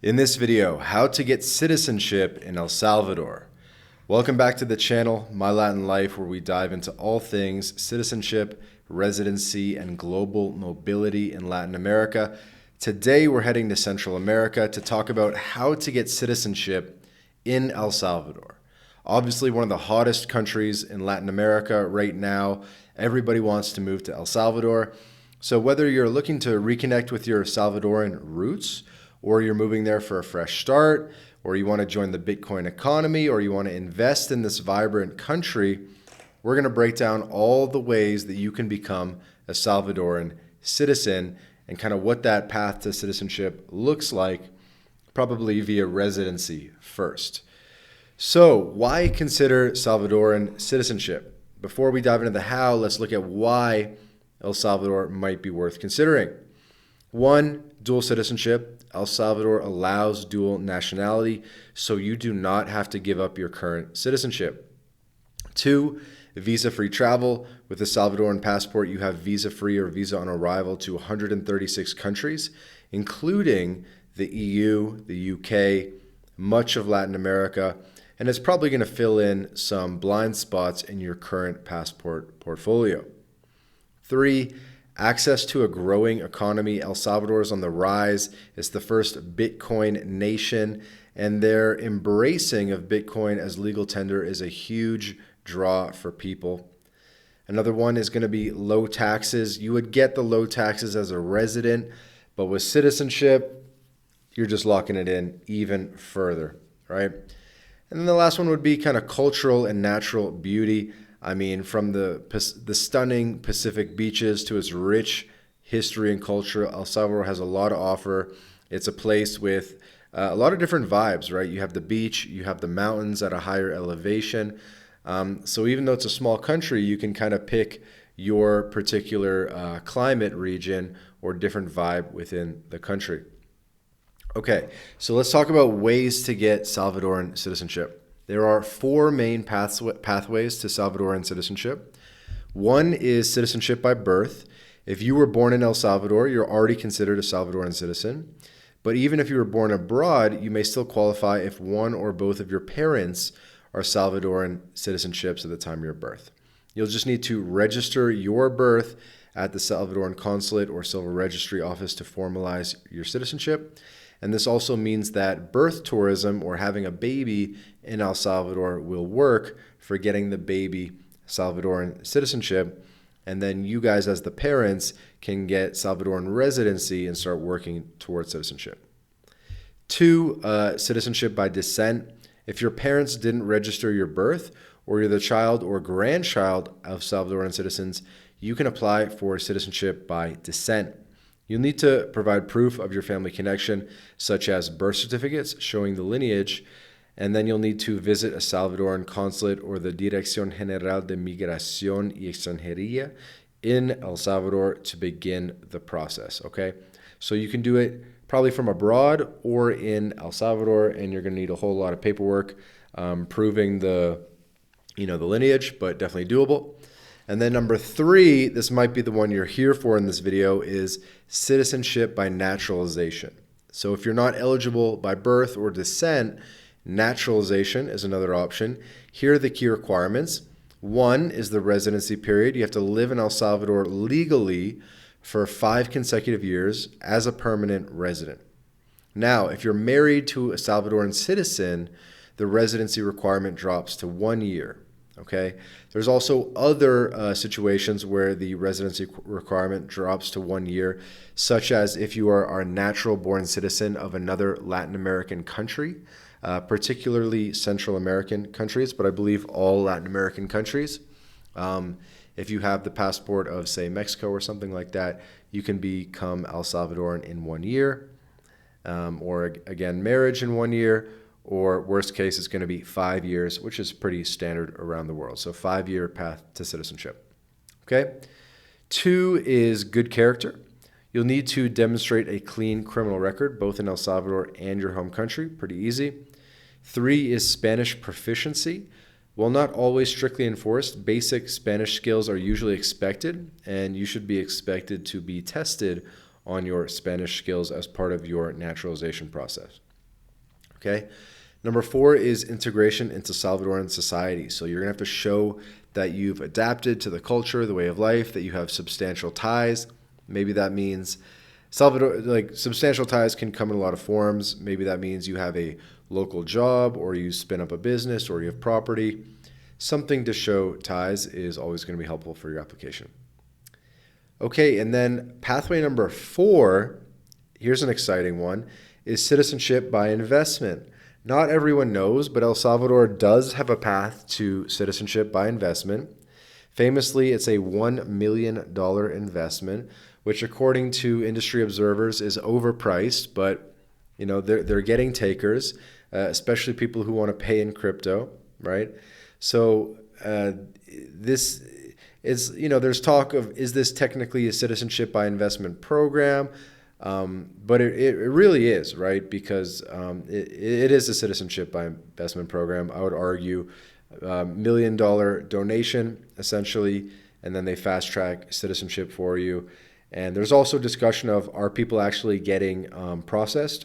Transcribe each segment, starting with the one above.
In this video, how to get citizenship in El Salvador. Welcome back to the channel, MyLatinLife, where we dive into all things citizenship, residency, and global mobility in Latin America. Today, we're heading to Central America to talk about how to get citizenship in El Salvador. Obviously, one of the hottest countries in Latin America right now. Everybody wants to move to El Salvador. So whether you're looking to reconnect with your Salvadoran roots, or you're moving there for a fresh start, or you want to join the Bitcoin economy, or you want to invest in this vibrant country, we're going to break down all the ways that you can become a Salvadoran citizen and kind of what that path to citizenship looks like, probably via residency first. So why consider Salvadoran citizenship? Before we dive into the how, let's look at why El Salvador might be worth considering. One, dual citizenship. El Salvador allows dual nationality, so you do not have to give up your current citizenship. Two, visa-free travel. With a Salvadoran passport, you have visa-free or visa on arrival to 136 countries, including the EU, the UK, much of Latin America, and it's probably going to fill in some blind spots in your current passport portfolio. Three, access to a growing economy. El Salvador is on the rise. It's the first Bitcoin nation, and their embracing of Bitcoin as legal tender is a huge draw for people. Another one is going to be low taxes. You would get the low taxes as a resident, but with citizenship, you're just locking it in even further, right? And then the last one would be kind of cultural and natural beauty. I mean, from the stunning Pacific beaches to its rich history and culture, El Salvador has a lot to offer. It's a place with a lot of different vibes, right? You have the beach, you have the mountains at a higher elevation. So even though it's a small country, you can kind of pick your particular climate region or different vibe within the country. Okay, so let's talk about ways to get Salvadoran citizenship. There are four main pathways to Salvadoran citizenship. One is citizenship by birth. If you were born in El Salvador, you're already considered a Salvadoran citizen. But even if you were born abroad, you may still qualify if one or both of your parents are Salvadoran citizenships at the time of your birth. You'll just need to register your birth at the Salvadoran consulate or civil registry office to formalize your citizenship. And this also means that birth tourism or having a baby in El Salvador will work for getting the baby Salvadoran citizenship. And then you guys as the parents can get Salvadoran residency and start working towards citizenship. Two, citizenship by descent. If your parents didn't register your birth or you're the child or grandchild of Salvadoran citizens, you can apply for citizenship by descent. You'll need to provide proof of your family connection, such as birth certificates showing the lineage, and then you'll need to visit a Salvadoran consulate or the Dirección General de Migración y Extranjería in El Salvador to begin the process, okay? So you can do it probably from abroad or in El Salvador, and you're going to need a whole lot of paperwork proving the lineage, but definitely doable. And then number three, this might be the one you're here for in this video, is citizenship by naturalization. So if you're not eligible by birth or descent, naturalization is another option. Here are the key requirements. One is the residency period. You have to live in El Salvador legally for 5 consecutive years as a permanent resident. Now, if you're married to a Salvadoran citizen, the residency requirement drops to 1 year. Okay. There's also other situations where the residency requirement drops to 1 year, such as if you are a natural born citizen of another Latin American country, particularly Central American countries, but I believe all Latin American countries. If you have the passport of, say, Mexico or something like that, you can become El Salvadoran in 1 year, or again, marriage in 1 year. Or worst case, it's going to be 5 years, which is pretty standard around the world. So 5-year path to citizenship. Okay. 2 is good character. You'll need to demonstrate a clean criminal record, both in El Salvador and your home country. Pretty easy. 3 is Spanish proficiency. While not always strictly enforced, basic Spanish skills are usually expected, and you should be expected to be tested on your Spanish skills as part of your naturalization process. Okay. Number 4 is integration into Salvadoran society. So you're going to have to show that you've adapted to the culture, the way of life, that you have substantial ties. Maybe that means substantial ties can come in a lot of forms. Maybe that means you have a local job, or you spin up a business, or you have property. Something to show ties is always going to be helpful for your application. Okay, and then pathway number 4, here's an exciting one, is citizenship by investment. Not everyone knows, but El Salvador does have a path to citizenship by investment. Famously, it's a $1 million investment, which according to industry observers is overpriced, but they're getting takers, especially people who want to pay in crypto, right? So this is, there's talk of, is this technically a citizenship by investment program? But it really is, right? Because it is a citizenship by investment program. I would argue $1 million donation, essentially, and then they fast track citizenship for you. And there's also discussion of, are people actually getting processed?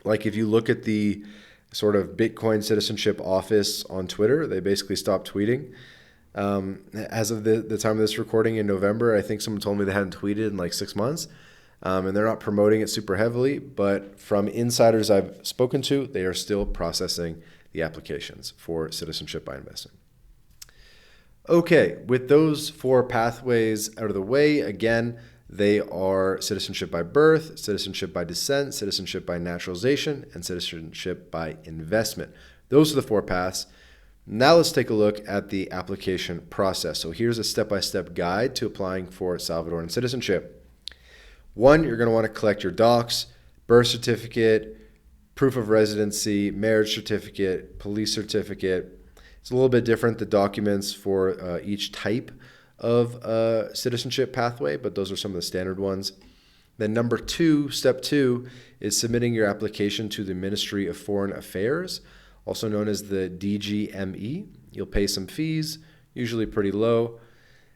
Like if you look at the sort of Bitcoin citizenship office on Twitter, they basically stopped tweeting. As of the time of this recording in November, I think someone told me they hadn't tweeted in like 6 months. And they're not promoting it super heavily, but from insiders I've spoken to, they are still processing the applications for citizenship by investment. Okay, with those 4 pathways out of the way, again, they are citizenship by birth, citizenship by descent, citizenship by naturalization, and citizenship by investment. Those are the 4 paths. Now let's take a look at the application process. So here's a step-by-step guide to applying for Salvadoran citizenship. 1, you're going to want to collect your docs, birth certificate, proof of residency, marriage certificate, police certificate. It's a little bit different, the documents for each type of citizenship pathway, but those are some of the standard ones. Then number 2, step 2, is submitting your application to the Ministry of Foreign Affairs, also known as the DGME. You'll pay some fees, usually pretty low.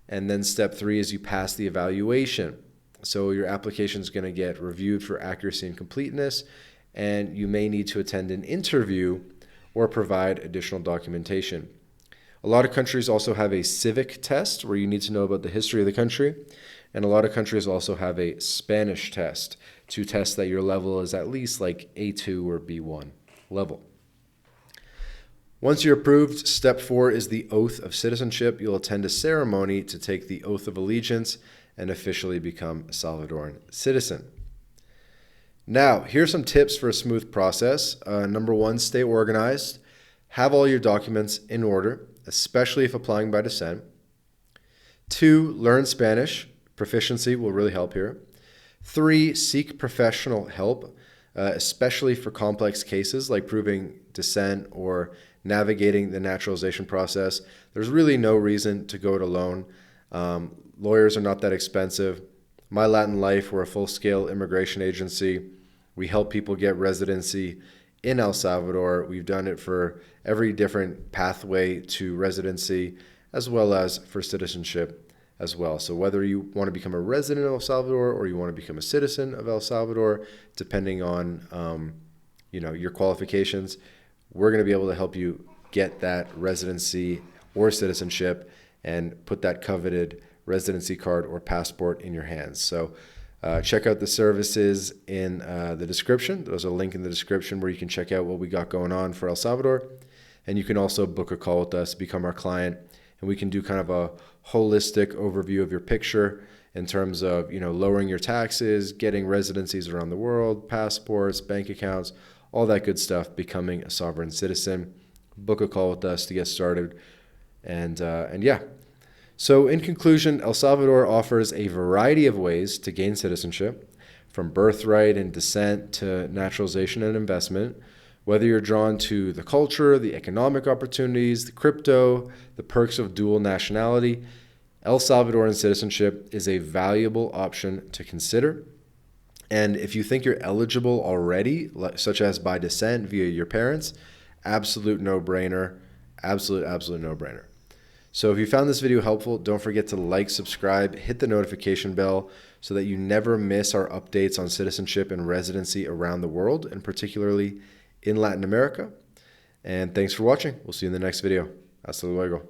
And then step 3 is you pass the evaluation. So your application is going to get reviewed for accuracy and completeness, and you may need to attend an interview or provide additional documentation. A lot of countries also have a civic test where you need to know about the history of the country, and a lot of countries also have a Spanish test to test that your level is at least like A2 or B1 level. Once you're approved, step 4 is the oath of citizenship. You'll attend a ceremony to take the oath of allegiance and officially become a Salvadoran citizen. Now, here's some tips for a smooth process. Number 1, stay organized. Have all your documents in order, especially if applying by descent. 2, learn Spanish. Proficiency will really help here. 3, seek professional help, especially for complex cases like proving descent or navigating the naturalization process. There's really no reason to go it alone. Lawyers are not that expensive. MyLatinLife, we're a full-scale immigration agency. We help people get residency in El Salvador. We've done it for every different pathway to residency, as well as for citizenship as well. So whether you want to become a resident of El Salvador or you want to become a citizen of El Salvador, depending on your qualifications, we're going to be able to help you get that residency or citizenship and put that coveted residency card or passport in your hands. So check out the services in the description. There's a link in the description where you can check out what we got going on for El Salvador. And you can also book a call with us, become our client, and we can do kind of a holistic overview of your picture in terms of lowering your taxes, getting residencies around the world, passports, bank accounts, all that good stuff, becoming a sovereign citizen. Book a call with us to get started. And yeah. So in conclusion, El Salvador offers a variety of ways to gain citizenship, from birthright and descent to naturalization and investment. Whether you're drawn to the culture, the economic opportunities, the crypto, the perks of dual nationality, El Salvadoran citizenship is a valuable option to consider. And if you think you're eligible already, such as by descent via your parents, absolute no-brainer, absolute no-brainer. So if you found this video helpful, don't forget to like, subscribe, hit the notification bell so that you never miss our updates on citizenship and residency around the world, and particularly in Latin America. And thanks for watching. We'll see you in the next video. Hasta luego.